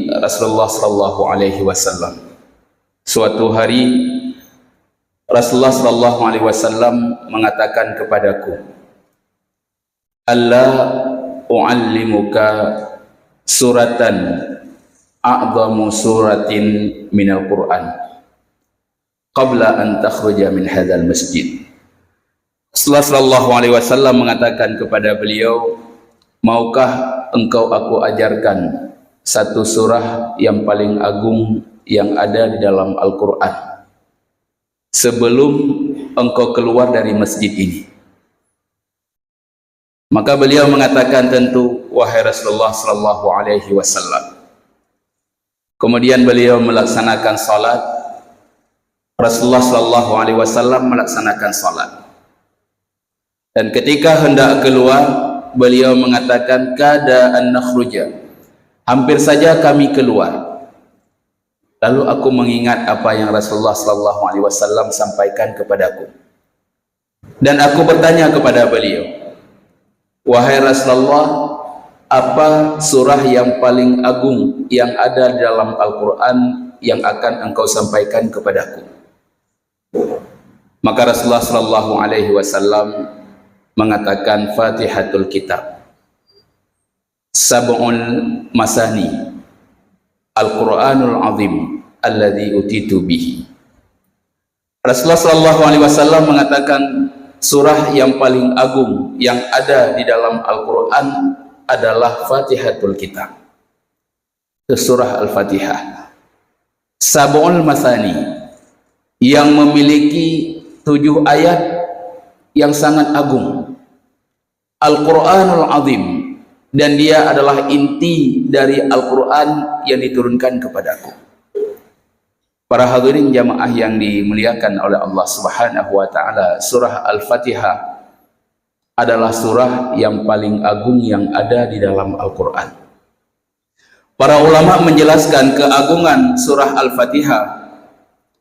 Rasulullah sallallahu alaihi wasallam. Suatu hari Rasulullah sallallahu alaihi wasallam mengatakan kepadaku, "Alla u'allimuka suratan a'zamu suratin minal Qur'an qabla an takhruja min hadzal masjid." Rasulullah sallallahu alaihi wasallam mengatakan kepada beliau, "Maukah engkau aku ajarkan satu surah yang paling agung yang ada di dalam Al-Quran sebelum engkau keluar dari masjid ini?" Maka beliau mengatakan, "Tentu wahai Rasulullah sallallahu alaihi wasallam." Kemudian beliau melaksanakan salat. Rasulullah sallallahu alaihi wasallam melaksanakan salat. Dan ketika hendak keluar, beliau mengatakan, "Kada an nakhruja." Hampir saja kami keluar. Lalu aku mengingat apa yang Rasulullah sallallahu alaihi wasallam sampaikan kepadaku. Dan aku bertanya kepada beliau, "Wahai Rasulullah, apa surah yang paling agung yang ada di dalam Al-Quran yang akan engkau sampaikan kepadaku?" Maka Rasulullah sallallahu alaihi wasallam mengatakan, "Fatihatul Kitab, Sab'ul Masani, Al-Quranul Azim alladhi utitu bihi." Rasulullah sallallahu alaihi wasallam mengatakan surah yang paling agung yang ada di dalam Al-Quran adalah Fatihatul Kitab, surah Al-Fatihah. Sab'ul Masani, yang memiliki 7 ayat yang sangat agung. Al-Quranul Azim, dan dia adalah inti dari Al-Quran yang diturunkan kepadaku. Para hadirin jamaah yang dimuliakan oleh Allah Subhanahu wa ta'ala, surah Al-Fatihah adalah surah yang paling agung yang ada di dalam Al-Quran. Para ulama menjelaskan keagungan surah Al-Fatihah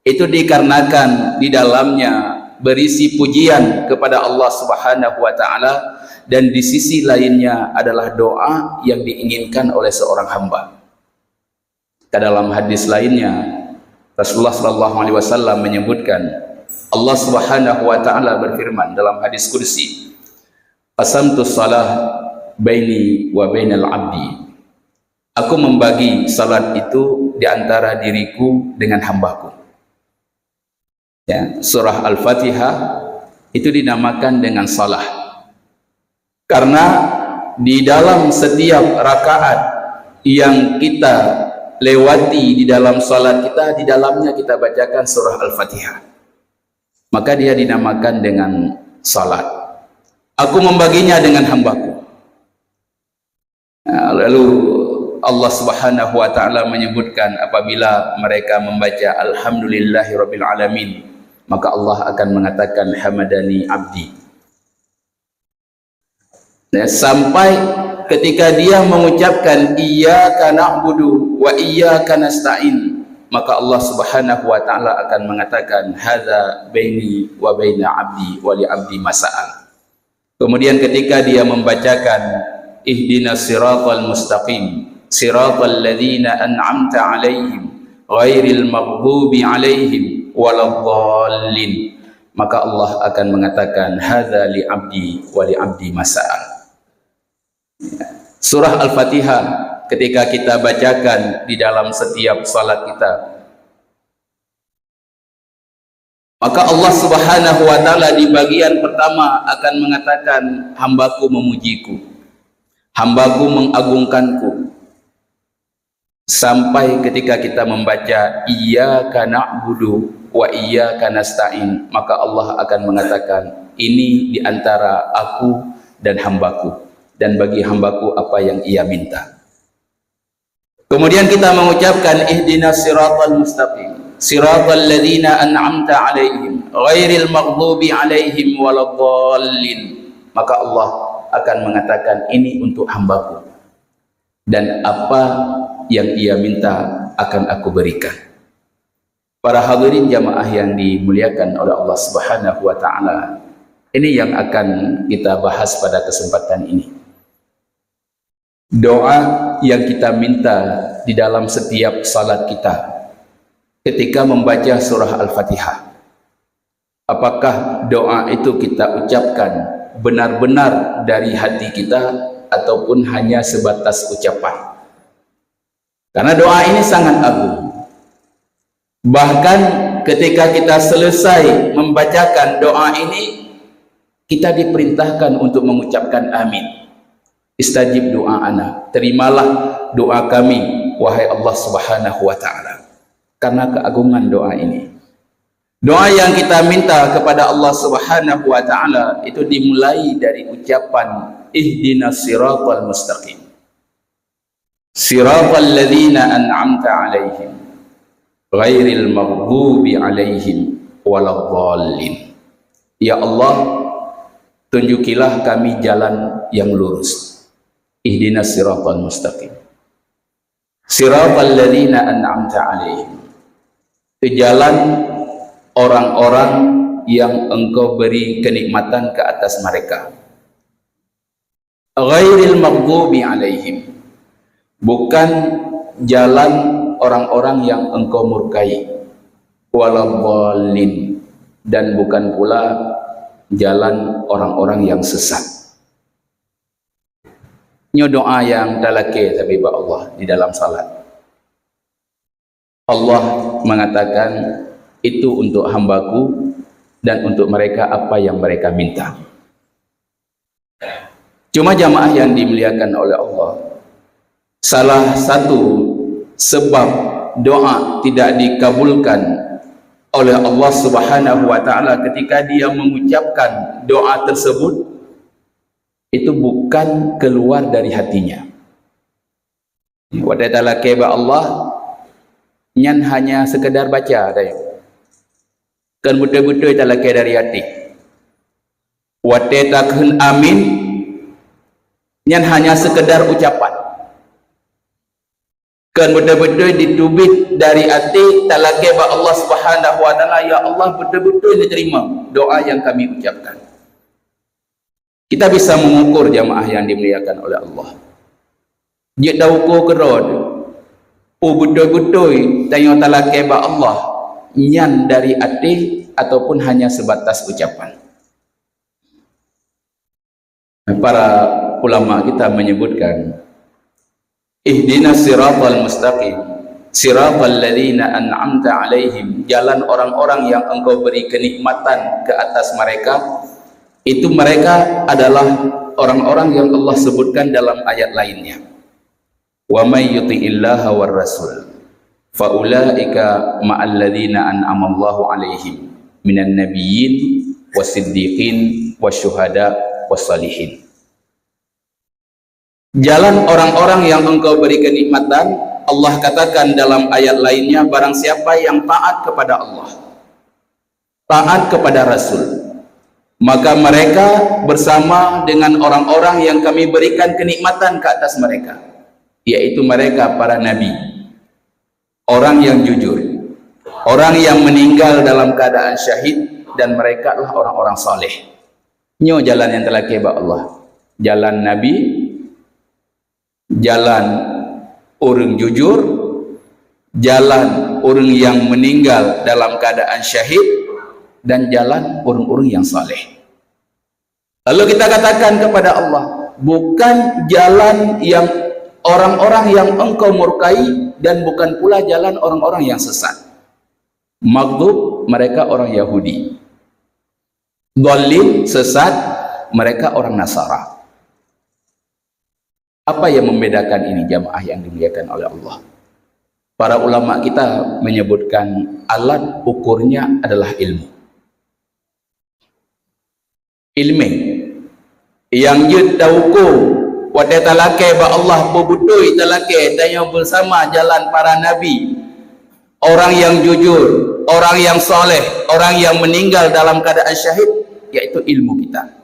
itu dikarenakan di dalamnya berisi pujian kepada Allah Subhanahu wa ta'ala, dan di sisi lainnya adalah doa yang diinginkan oleh seorang hamba. Dalam hadis lainnya, Rasulullah sallallahu alaihi wasallam menyebutkan, Allah Subhanahu wa ta'ala berfirman dalam hadis kursi, "Qasamtu shalah baini wa bainal abdi." Aku membagi salat itu di antara diriku dengan hambaku. Ya, surah Al-Fatihah itu dinamakan dengan salah karena di dalam setiap rakaat yang kita lewati di dalam salat kita, di dalamnya kita bacakan surah Al-Fatihah, maka dia dinamakan dengan salat. Aku membaginya dengan hambaku. Nah, lalu Allah Subhanahu wa ta'ala menyebutkan apabila mereka membaca Alhamdulillahirabbil alamin, maka Allah akan mengatakan hamadani abdi. Nah, sampai ketika dia mengucapkan iyyaka na'budu wa iyyaka nasta'in, maka Allah Subhanahu wa ta'ala akan mengatakan hadza baini wa baina abdi wa li abdi masa'al. Kemudian ketika dia membacakan ihdinas siratal mustaqim siratal ladzina an'amta 'alaihim ghairil maghdubi 'alaihim waladdallin, maka Allah akan mengatakan hadza li abdi wa li abdi masa'al. Surah Al-Fatihah ketika kita bacakan di dalam setiap salat kita, maka Allah Subhanahu wa ta'ala di bagian pertama akan mengatakan hambaku memujiku, hambaku mengagungkanku, sampai ketika kita membaca iyyaka na'budu wa iyyaka nasta'in, maka Allah akan mengatakan ini di antara aku dan hambaku, dan bagi hambaku apa yang ia minta. Kemudian kita mengucapkan ihdinas siratal mustaqim siratal ladzina an'amta 'alaihim ghairil maghdubi 'alaihim waladdallin, maka Allah akan mengatakan ini untuk hambaku, dan apa yang ia minta akan aku berikan. Para hadirin jamaah yang dimuliakan oleh Allah Subhanahu wa ta'ala, ini yang akan kita bahas pada kesempatan ini. doa yang kita minta di dalam setiap salat kita ketika membaca surah Al-Fatihah. Apakah doa itu kita ucapkan benar-benar dari hati kita ataupun hanya sebatas ucapan? Karena doa ini sangat agung. Bahkan ketika kita selesai membacakan doa ini, kita diperintahkan untuk mengucapkan amin. Istajib doa'ana, terimalah doa kami wahai Allah Subhanahu wa ta'ala. Karena keagungan doa ini, doa yang kita minta kepada Allah Subhanahu wa ta'ala itu dimulai dari ucapan ihdinas siratal mustaqim, siratal ladzina an'amta alaihim ghairil maghdubi alaihim waladdallin. Ya Allah, tunjukilah kami jalan yang lurus. Ihdinas siratal mustaqim, siratal ladzina an'amta alaihim, itu jalan orang-orang yang engkau beri kenikmatan ke atas mereka. Ghairil maghdubi alaihim, bukan jalan orang-orang yang engkau murkai. Waladdallin, dan bukan pula jalan orang-orang yang sesat. Ini doa yang talake habib Allah di dalam salat. Allah mengatakan itu untuk hambaku dan untuk mereka apa yang mereka minta. Cuma jamaah yang dimuliakan oleh Allah, salah satu sebab doa tidak dikabulkan oleh Allah Subhanahu wa ta'ala ketika dia mengucapkan doa tersebut, itu bukan keluar dari hatinya. Wadai ta'ala keba Allah nyan hanya sekedar baca dayu. Kan betul-betul ta'ala ke dari hati. Wadai takun amin nyan hanya sekedar ucapan. Kan betul-betul ditubik dari hati ta'ala keba Allah Subhanahu wa ta'ala, ya Allah betul-betul diterima doa yang kami ucapkan. Kita bisa mengukur jamaah yang dimuliakan oleh Allah. Dia dah ukur kerod. Betul-betul tanya ta'ala keba Allah nyan dari hati ataupun hanya sebatas ucapan. Para ulama kita menyebutkan ihdinas siratal mustaqim, siratal ladzina an'amta alaihim, jalan orang-orang yang engkau beri kenikmatan ke atas mereka. Itu mereka adalah orang-orang yang Allah sebutkan dalam ayat lainnya. Wa may yuti'illaha war rasul fa ulaika ma'al ladzina an'ama Allahu alaihim minan nabiyyin wasiddiqin wasyuhada wassalihin. Jalan orang-orang yang engkau beri kenikmatan, Allah katakan dalam ayat lainnya, barang siapa yang taat kepada Allah, taat kepada Rasul, maka mereka bersama dengan orang-orang yang kami berikan kenikmatan ke atas mereka, yaitu mereka para nabi, orang yang jujur, orang yang meninggal dalam keadaan syahid, dan mereka adalah orang-orang saleh. Nyo jalan yang telah keba Allah, jalan nabi, jalan orang jujur, jalan orang yang meninggal dalam keadaan syahid, dan jalan orang-orang yang saleh. Lalu kita katakan kepada Allah, bukan jalan yang orang-orang yang engkau murkai, dan bukan pula jalan orang-orang yang sesat. Maghdub, mereka orang Yahudi. Dhalin, sesat, mereka orang Nasara. Apa yang membedakan ini jamaah yang dimuliakan oleh Allah? Para ulama kita menyebutkan alat ukurnya adalah ilmu. Ilmu yang dia tahu wadai talake ba Allah berbudui talake tanya bersama jalan para nabi, orang yang jujur, orang yang soleh, orang yang meninggal dalam keadaan syahid, yaitu ilmu kita.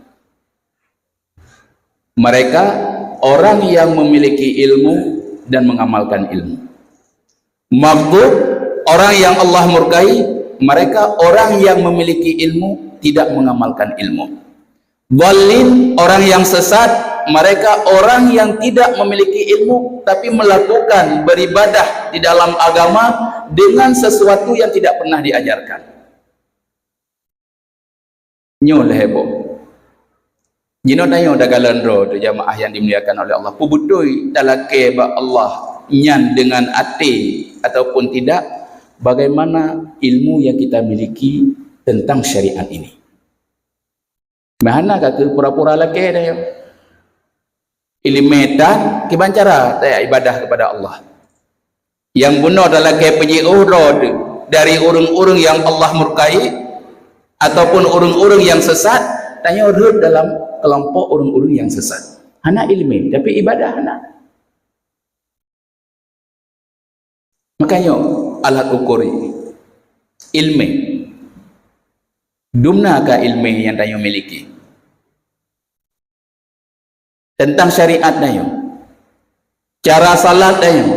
Mereka orang yang memiliki ilmu dan mengamalkan ilmu. Maghdub, orang yang Allah murkai, mereka orang yang memiliki ilmu tidak mengamalkan ilmu. Dhalin, orang yang sesat, mereka orang yang tidak memiliki ilmu tapi melakukan beribadah di dalam agama dengan sesuatu yang tidak pernah diajarkan. Nyol heboh. Jino tayo dagalan ro tu jamaah yang dimuliakan oleh Allah. Pubutui dalake ba Allah nyan dengan ati ataupun tidak, bagaimana ilmu yang kita miliki tentang syariat ini. Mahana kata pura-pura laki tayo. Ilmedan kibancara tayo ibadah kepada Allah. Yang benar adalah ke pergi urut dari urung-urung yang Allah murkai ataupun urung-urung yang sesat, tanya urut dalam kelompok urung-urung yang sesat. Hana ilmi tapi ibadah hana. Makanya alat ukur ilmi. Dumna ka ilmi yang tayo miliki tentang syariat tayo. Cara salat tayo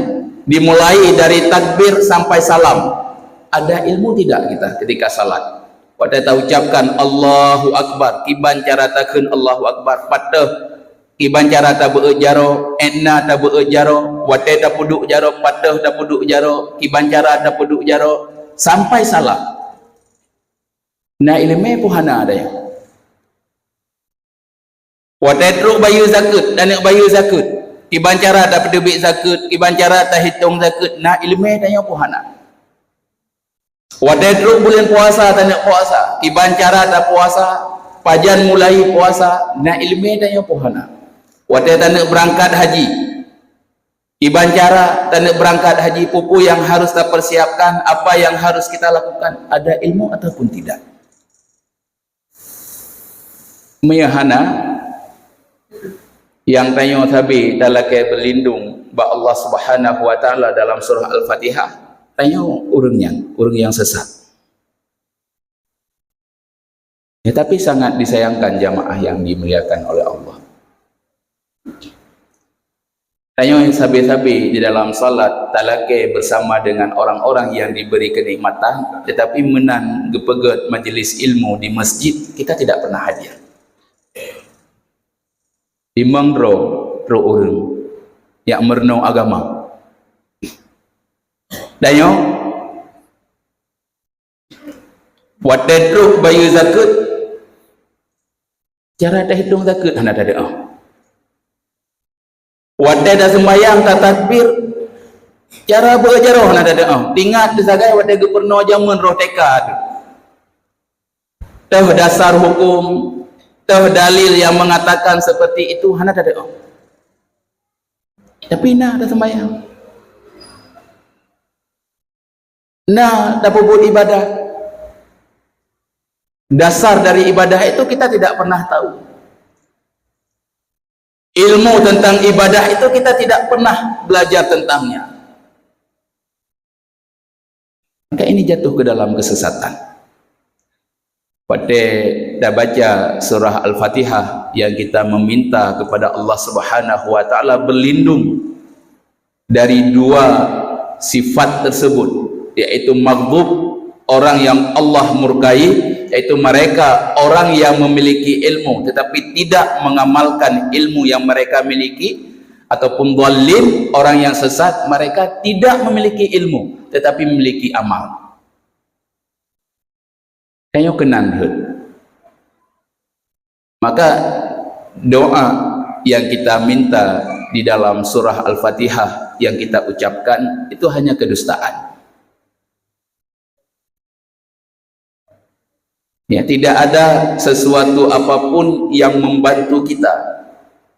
dimulai dari takbir sampai salam. Ada ilmu tidak kita ketika salat? Pada tahu ucapkan Allahu Akbar, kiban cara takun Allahu Akbar, patah kiban cara ta beujaro, enna ta beujaro, wate ta puduk jaro, patah ta puduk jaro, kiban cara ta puduk jaro sampai salam. Nah ilmu puhana ada ya. Wate truk bayu zakat dan nak bayu zakat, kiban cara ta pedebik zakat, kiban cara ta hitung zakat. Nah ilmu tanya puhana. Wadai teruk bulan puasa tak nak puasa, kiban cara tak puasa, pajan mulai puasa, nak ilmu tanya puhana. Wadai tak nak berangkat haji, kiban cara tak nak berangkat haji, pupu yang harus kita persiapkan, apa yang harus kita lakukan, ada ilmu ataupun tidak. Meyahana yang tanya tabi dalam ke berlindung ba Allah Subhanahu wa taala dalam surah Al-Fatihah. Tanya orang yang sesat. Ya, tapi sangat disayangkan jamaah yang dimuliakan oleh Allah. Tanya sabi-sabi di dalam salat talake bersama dengan orang-orang yang diberi kenikmatan, tetapi menan gepeget majlis ilmu di masjid, kita tidak pernah hadir. Di mangro orang yang merenung agama. Dayo wadadru bayu zakat cara dah hitung zakat hana ada doa. Wadad dah sembahyang tak takbir cara berjaroh hana ada doa. Ingat disagai wadad gubernur jaman roh tekad. Tah dasar hukum, tah dalil yang mengatakan seperti itu hana ada doa. Tapi nak dah sembahyang. Nah, dapat buat ibadah. Dasar dari ibadah itu kita tidak pernah tahu. Ilmu tentang ibadah itu kita tidak pernah belajar tentangnya. Maka ini jatuh ke dalam kesesatan. Pada dah baca surah Al-Fatihah yang kita meminta kepada Allah Subhanahu wa taala berlindung dari dua sifat tersebut, yaitu maghdub, orang yang Allah murkai, yaitu mereka orang yang memiliki ilmu tetapi tidak mengamalkan ilmu yang mereka miliki, ataupun dhalin, orang yang sesat, mereka tidak memiliki ilmu tetapi memiliki amal. Kayo kenan hut. Maka doa yang kita minta di dalam surah Al-Fatihah yang kita ucapkan itu hanya kedustaan. Ya, tidak ada sesuatu apapun yang membantu kita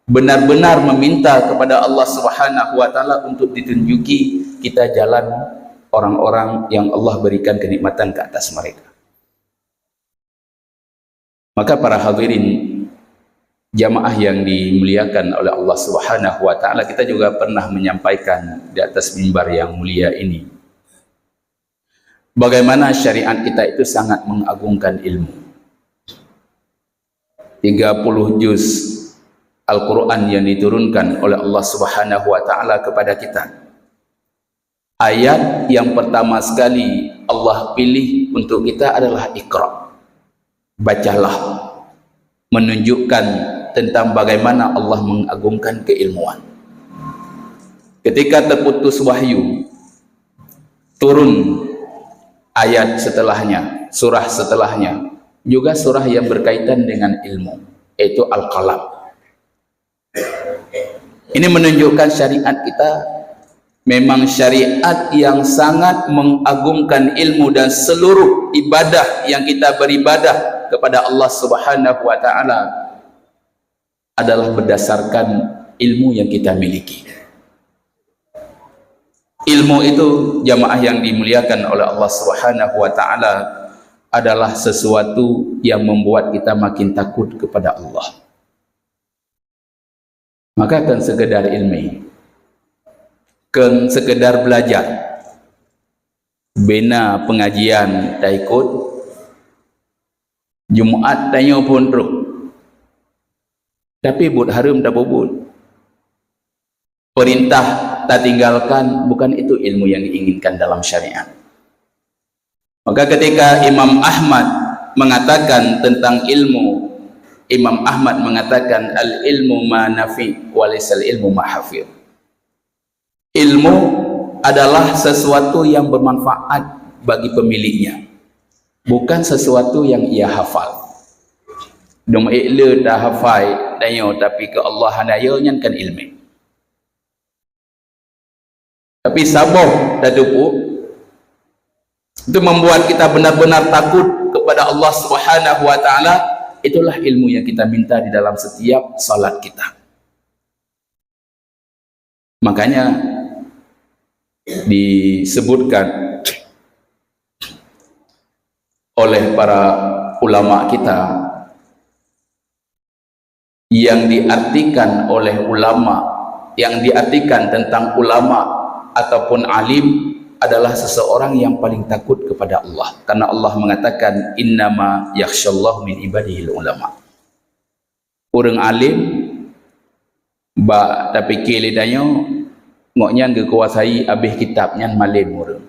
benar-benar meminta kepada Allah Subhanahu wa taala untuk ditunjuki kita jalan orang-orang yang Allah berikan kenikmatan ke atas mereka. Maka para hadirin jamaah yang dimuliakan oleh Allah Subhanahu wa taala, kita juga pernah menyampaikan di atas mimbar yang mulia ini bagaimana syariat kita itu sangat mengagungkan ilmu. 30 juz Al-Quran yang diturunkan oleh Allah Subhanahu wa taala kepada kita. Ayat yang pertama sekali Allah pilih untuk kita adalah Iqra. Bacalah, menunjukkan tentang bagaimana Allah mengagungkan keilmuan. Ketika terputus wahyu, turun ayat setelahnya, surah setelahnya, juga surah yang berkaitan dengan ilmu, yaitu Al-Qalam. Ini menunjukkan syariat kita memang syariat yang sangat mengagungkan ilmu, dan seluruh ibadah yang kita beribadah kepada Allah Subhanahu wa taala adalah berdasarkan ilmu yang kita miliki. Ilmu itu, jamaah yang dimuliakan oleh Allah Subhanahu wa taala, adalah sesuatu yang membuat kita makin takut kepada Allah. Maka kan sekedar ilmi, kan sekedar belajar, bina pengajian dah ikut, Jumaat tanya pun teruk, tapi buat harum tak buat, perintah tak tinggalkan, bukan itu ilmu yang diinginkan dalam syariat. Maka ketika Imam Ahmad mengatakan tentang ilmu, Imam Ahmad mengatakan al-ilmu ma nafi walisal ilmu ma hafir. Ilmu adalah sesuatu yang bermanfaat bagi pemiliknya, bukan sesuatu yang ia hafal. Dom ikle dah hafal dayo, tapi ke Allah hanaya kan ilmu. Tapi sabar dah dupuk, itu membuat kita benar-benar takut kepada Allah Subhanahu wa taala. Itulah ilmu yang kita minta di dalam setiap salat kita. Makanya disebutkan oleh para ulama kita, yang diartikan oleh ulama, yang diartikan tentang ulama ataupun alim adalah seseorang yang paling takut kepada Allah, karena Allah mengatakan innama yakhsyallahu min ibadihil ulama. Orang alim ba tapi kelidanyo ngoknya ge kuasai habis kitabnya malim urang,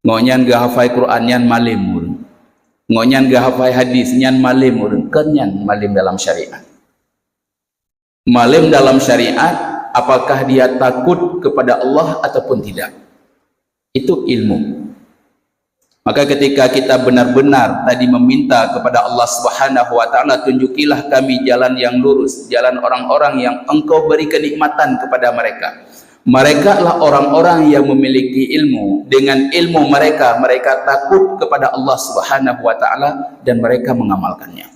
ngoknya ge hafal Qurannya malim urang, ngoknya ge hafal hadisnya malim urang, kenyan malim dalam syariat. Malim dalam syariat, apakah dia takut kepada Allah ataupun tidak, itu ilmu. Maka ketika kita benar-benar tadi meminta kepada Allah Subhanahu wa taala, tunjukilah kami jalan yang lurus, jalan orang-orang yang Engkau beri kenikmatan kepada mereka. Mereka lah orang-orang yang memiliki ilmu. Dengan ilmu mereka, mereka takut kepada Allah Subhanahu wa taala dan mereka mengamalkannya.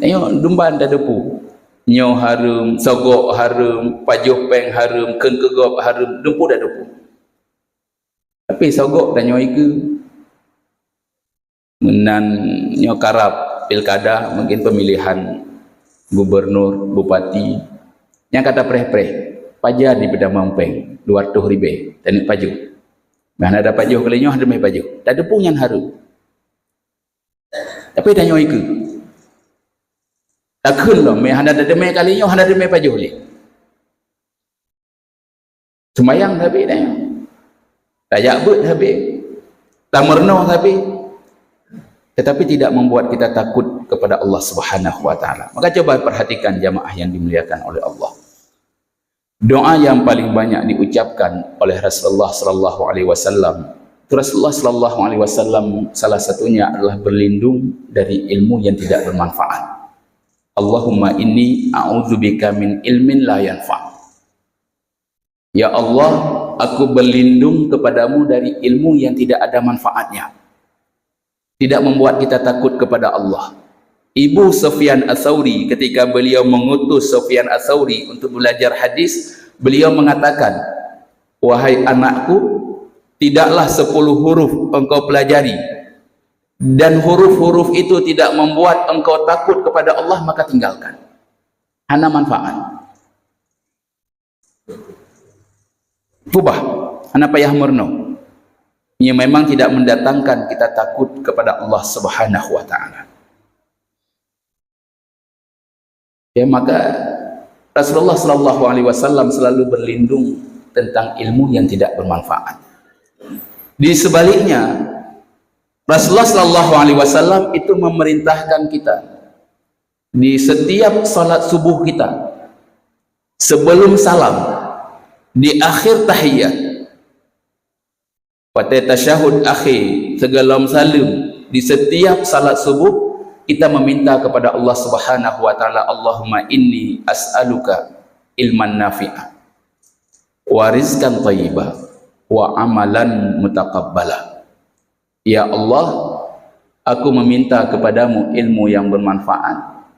Ayo dumban dah depu. Nyo harum, sogok harum, pajuh peng harum, kengkegop harum, dempu dah depu. Tapi sogok dan nyo iku menan nyo karap pilkada, mungkin pemilihan gubernur, bupati, yang kata preh-preh paja di beda mampeng 200 ribu dan paju. Mana ada paju kelinyo ada mai paju. Tak ada punyan harum. Tapi dan nyo iku takun loh, mai handa ada mai kalinyo handa ada mai paju li. Semayang tapi dah. Tayak bet habis, tamerno habis, tetapi tidak membuat kita takut kepada Allah Subhanahu wa taala. Maka coba perhatikan jamaah yang dimuliakan oleh Allah. Doa yang paling banyak diucapkan oleh Rasulullah sallallahu alaihi wasallam. Rasulullah sallallahu alaihi wasallam salah satunya adalah berlindung dari ilmu yang tidak bermanfaat. Allahumma inni a'udzubika min ilmin la yanfa'. Ya Allah, aku berlindung kepadamu dari ilmu yang tidak ada manfaatnya, tidak membuat kita takut kepada Allah. Ibu Sufyan Ats-Tsauri, ketika beliau mengutus Sufyan Ats-Tsauri untuk belajar hadis, beliau mengatakan, wahai anakku, tidaklah 10 huruf engkau pelajari, dan huruf-huruf itu tidak membuat engkau takut kepada Allah, maka tinggalkan. Hana manfaat. Ubah, hana payah murno. Ia memang tidak mendatangkan kita takut kepada Allah Subhanahu wa taala. Ya, maka Rasulullah sallallahu alaihi wasallam selalu berlindung tentang ilmu yang tidak bermanfaat. Di sebaliknya, Rasulullah sallallahu alaihi wasallam itu memerintahkan kita di setiap salat subuh kita, sebelum salam, di akhir tahiyat, pada tasyahud akhir, sebelum salam, di setiap salat subuh kita meminta kepada Allah Subhanahu wa taala, Allahumma inni as'aluka ilman nafi'ah wa rizqan thayyibah wa amalan mutaqabbala. Ya Allah, aku meminta kepadamu ilmu yang bermanfaat,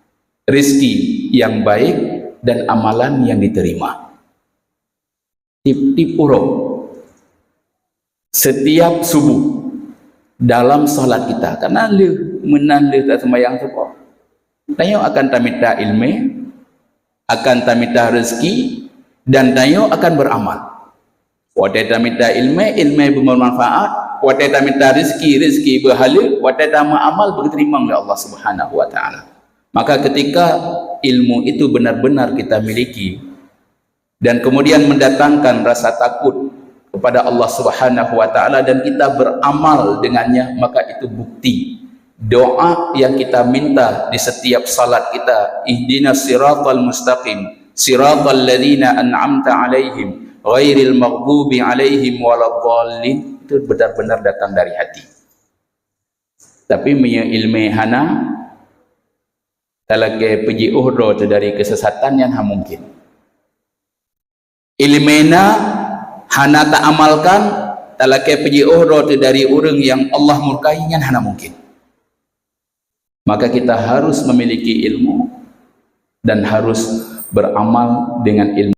rizki yang baik, dan amalan yang diterima. Tip-tip urut setiap subuh dalam salat kita, karena menang tak sembahyang sebab tayo akan tamita ilmu, akan tamita rezeki, dan tayo akan beramal. Wate tamita ilmu bermanfaat, wate tamita rezeki berhala, wate tama amal diterima oleh Allah Subhanahu wa taala. Maka ketika ilmu itu benar-benar kita miliki dan kemudian mendatangkan rasa takut kepada Allah Subhanahu wa taala dan kita beramal dengannya, maka itu bukti doa yang kita minta di setiap salat kita, ihdinas siratal mustaqim siratal ladzina an'amta alaihim ghairil maghdubi alaihim waladdallin, itu benar-benar datang dari hati. Tapi punya ilmu hana talake pergi uhro tu dari kesesatan yang mungkin. Ilmena hana tak amalkan, talake pergi uhro tu dari orang yang Allah murkai yang hana mungkin. Maka kita harus memiliki ilmu dan harus beramal dengan ilmu.